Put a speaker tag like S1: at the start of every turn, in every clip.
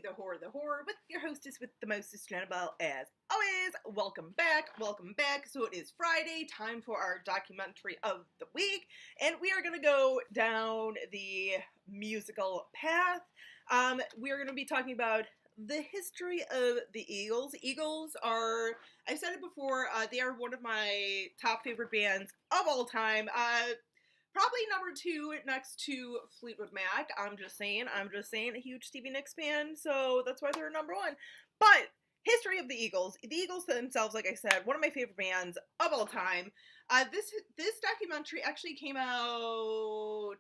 S1: the horror, with your hostess with the mostest, Jennifer, as always. Welcome back. So it is Friday, time for our documentary of the week, and we are going to go down the musical path. We are going to be talking about the history of the Eagles. Eagles are, I've said it before, they are one of my top favorite bands of all time. Probably number 2 next to Fleetwood Mac. I'm just saying, a huge Stevie Nicks fan, so that's why they're number 1. But, history of the Eagles. The Eagles themselves, like I said, one of my favorite bands of all time. This documentary actually came out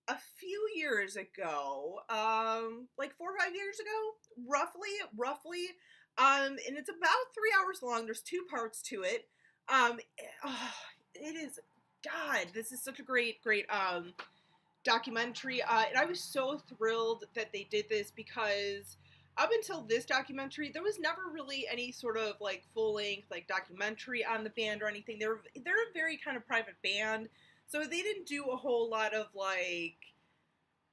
S1: a few years ago, like 4 or 5 years ago, roughly. And it's about 3 hours long. There's 2 parts to it. It is, God, this is such a great documentary. And I was so thrilled that they did this because up until this documentary, there was never really any sort of like full length like documentary on the band or anything. They're a very kind of private band, so they didn't do a whole lot of like,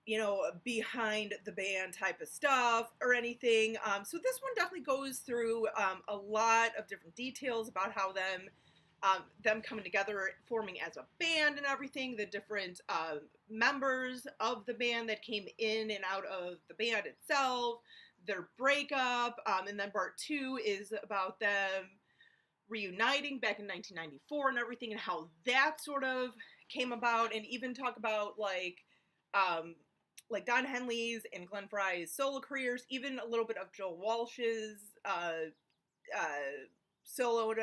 S1: you know, behind the band type of stuff or anything. So this one definitely goes through a lot of different details about how them coming together, forming as a band and everything, the different members of the band that came in and out of the band itself, their breakup, and then part 2 is about them reuniting back in 1994 and everything, and how that sort of came about, and even talk about like Don Henley's and Glenn Frey's solo careers, even a little bit of Joe Walsh's solo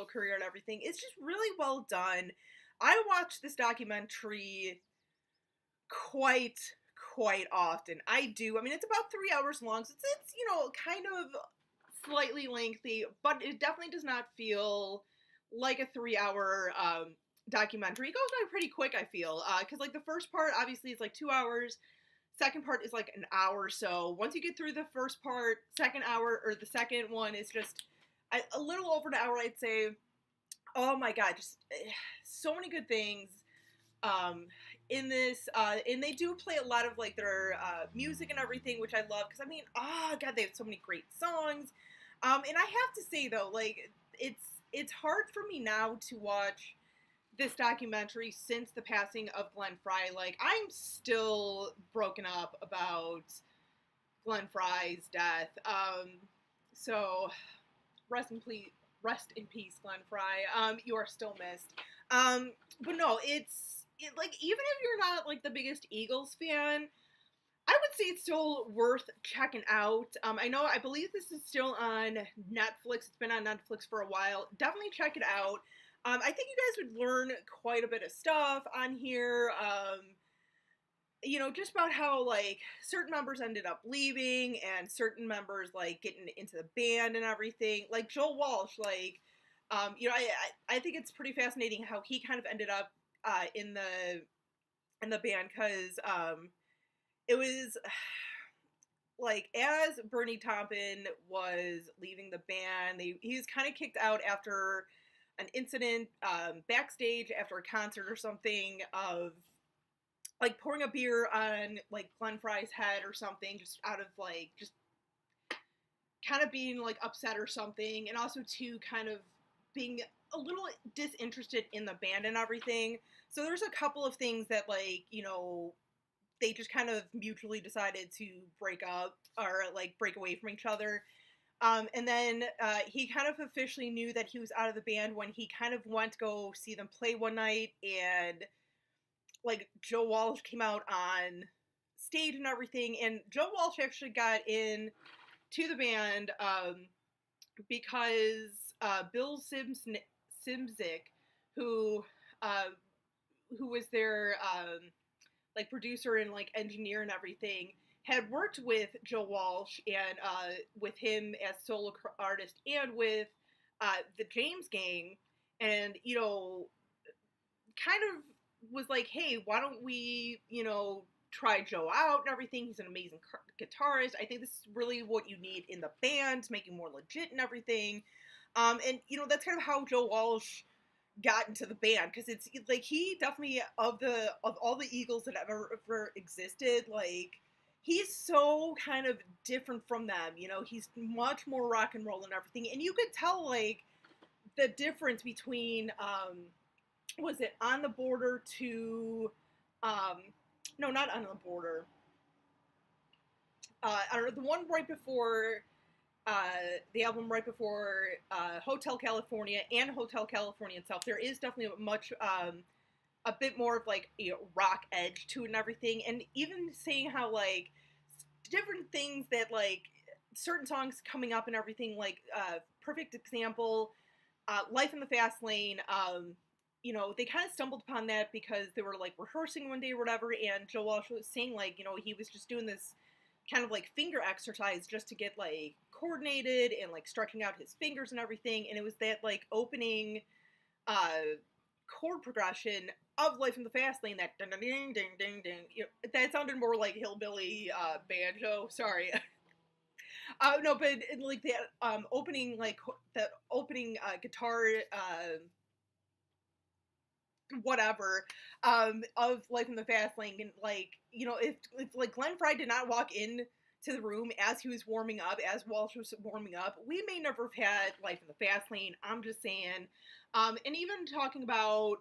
S1: career and everything. It's just really well done. I watch this documentary quite often. I do. I mean, it's about 3 hours long, so it's you know, kind of slightly lengthy, but it definitely does not feel like a 3-hour documentary. It goes by pretty quick, I feel, because like the first part obviously is like 2 hours. Second part is like an hour or so. Once you get through the first part, second hour, or the second one is just a little over an hour, I'd say. Oh my God, just so many good things in this, and they do play a lot of like their music and everything, which I love, because I mean, oh God, they have so many great songs. And I have to say though, like it's hard for me now to watch this documentary since the passing of Glenn Frey. Like, I'm still broken up about Glenn Frey's death. So rest in peace, Glenn Frey. You are still missed. But no, like, even if you're not like the biggest Eagles fan, I would say it's still worth checking out. I believe this is still on Netflix. It's been on Netflix for a while. Definitely check it out. I think you guys would learn quite a bit of stuff on here. You know, just about how, like, certain members ended up leaving and certain members, like, getting into the band and everything. Like, Joel Walsh, like, you know, I think it's pretty fascinating how he kind of ended up in the band, because it was, like, as Bernie Taupin was leaving the band, he was kind of kicked out after an incident backstage after a concert or something, of like pouring a beer on like Glenn Frey's head or something, just out of like just kind of being like upset or something, and also too kind of being a little disinterested in the band and everything. So there's a couple of things that, like, you know, they just kind of mutually decided to break up or like break away from each other. And then he kind of officially knew that he was out of the band when he kind of went to go see them play one night, and like Joe Walsh came out on stage and everything, and Joe Walsh actually got in to the band because Bill Szymczyk, who was their like producer and like engineer and everything, had worked with Joe Walsh and with him as solo artist and with the James Gang, and, you know, kind of was like, hey, why don't we, you know, try Joe out and everything. He's an amazing guitarist. I think this is really what you need in the band to make it more legit and everything. And, you know, that's kind of how Joe Walsh got into the band, because it's like he definitely, of all the Eagles that ever existed, like, he's so kind of different from them. You know, he's much more rock and roll and everything, and you could tell like the difference between was it On the Border to um no, not On the Border. I don't know, the one right before the album right before Hotel California and Hotel California itself. There is definitely a bit more of like a rock edge to it and everything, and even saying how like different things that like certain songs coming up and everything, like perfect example, Life in the Fast Lane. You know, they kind of stumbled upon that because they were like rehearsing one day or whatever, and Joe Walsh was saying like, you know, he was just doing this kind of like finger exercise just to get like coordinated and like stretching out his fingers and everything, and it was that like opening chord progression of Life in the Fast Lane, that ding ding ding ding ding, you know, that sounded more like hillbilly banjo. Sorry. No, but like that opening, like the opening guitar whatever of Life in the Fast Lane, and like, you know, if like Glenn Frey did not walk in to the room as he was warming up, as Walsh was warming up, we may never have had Life in the Fast Lane. I'm just saying. And even talking about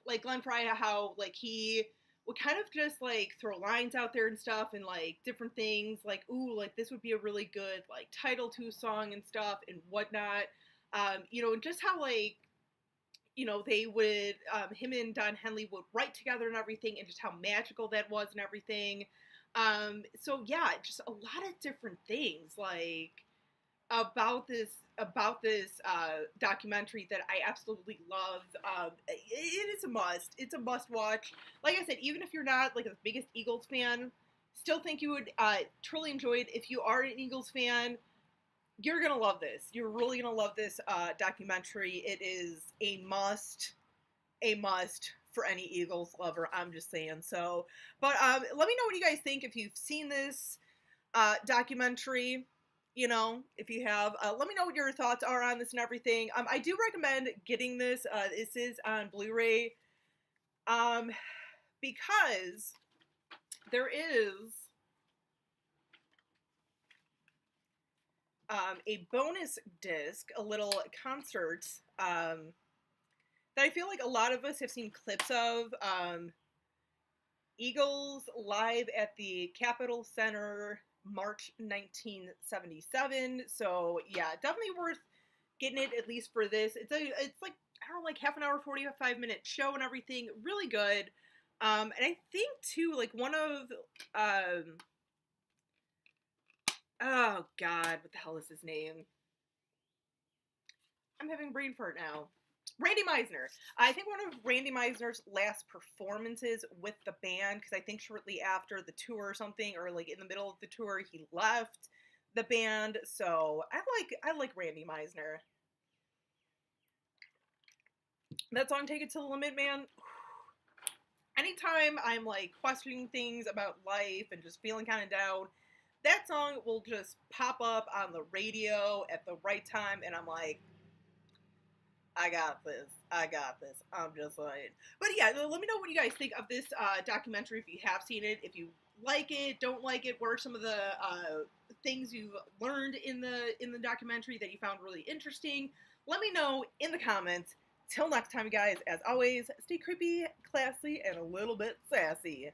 S1: like Glenn Frey, how like he would kind of just like throw lines out there and stuff, and like different things like, ooh, like this would be a really good like title to a song and stuff and whatnot. You know, just how like, you know, they would him and Don Henley would write together and everything, and just how magical that was and everything. So yeah, just a lot of different things like about this documentary that I absolutely love. It is a must. It's a must watch. Like I said, even if you're not like the biggest Eagles fan, still think you would truly enjoy it. If you are an Eagles fan, you're gonna love this. You're really gonna love this documentary. It is a must for any Eagles lover. I'm just saying. So, but let me know what you guys think if you've seen this documentary. You know, if you have, let me know what your thoughts are on this and everything. I do recommend getting this. This is on Blu-ray, because there is a bonus disc, a little concert that I feel like a lot of us have seen clips of. Eagles live at the Capitol Center, March 1977. So yeah, definitely worth getting it at least for this. It's like, I don't know, like half an hour, 45-minute show and everything. Really good. And I think too, like one of oh god, what the hell is his name? I'm having brain fart now. Randy Meisner. I think one of Randy Meisner's last performances with the band, because I think shortly after the tour or something, or like in the middle of the tour, he left the band. So I like Randy Meisner. That song, Take It to the Limit, man. Anytime I'm like questioning things about life and just feeling kind of down, that song will just pop up on the radio at the right time, and I'm like, I got this. I got this. I'm just like, but yeah, let me know what you guys think of this documentary if you have seen it. If you like it, don't like it. What are some of the things you've learned in the documentary that you found really interesting? Let me know in the comments. Till next time, guys. As always, stay creepy, classy, and a little bit sassy.